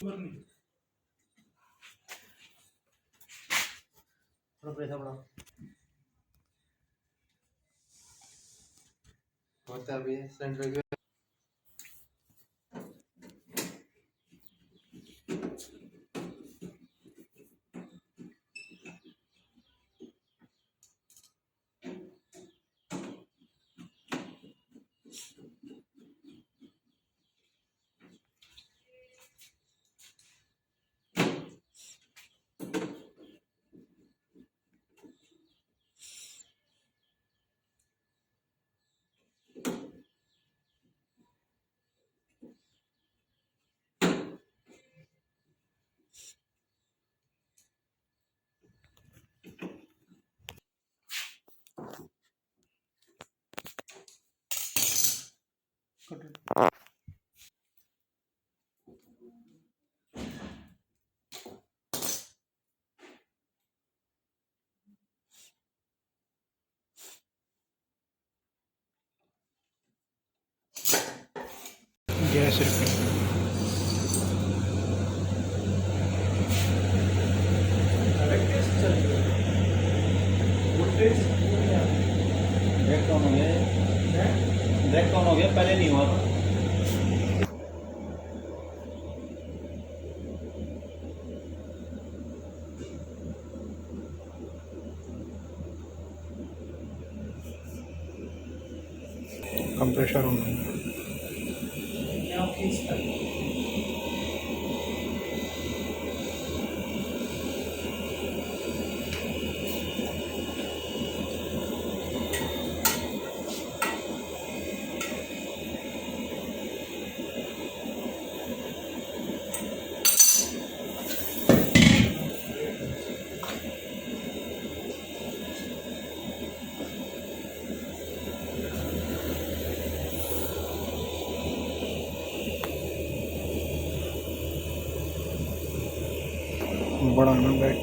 थोड़ा पैसा बढ़ाओ। होता भी है centre gas refill brake on हो गया। ब्रेक ऑन हो गया, पहले नहीं हुआ था। कंप्रेसर ऑन है। बड़ा ना बैग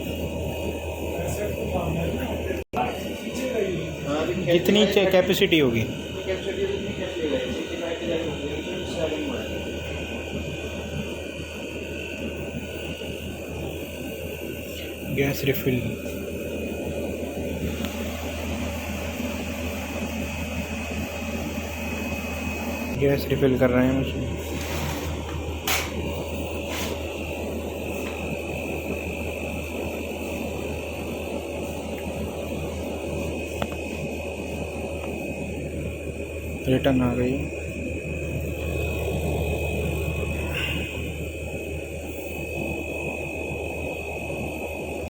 जितनी कैपेसिटी होगी। गैस रिफिल गैस रिफिल कर रहे हैं उसमें। रिटर्न आ गई।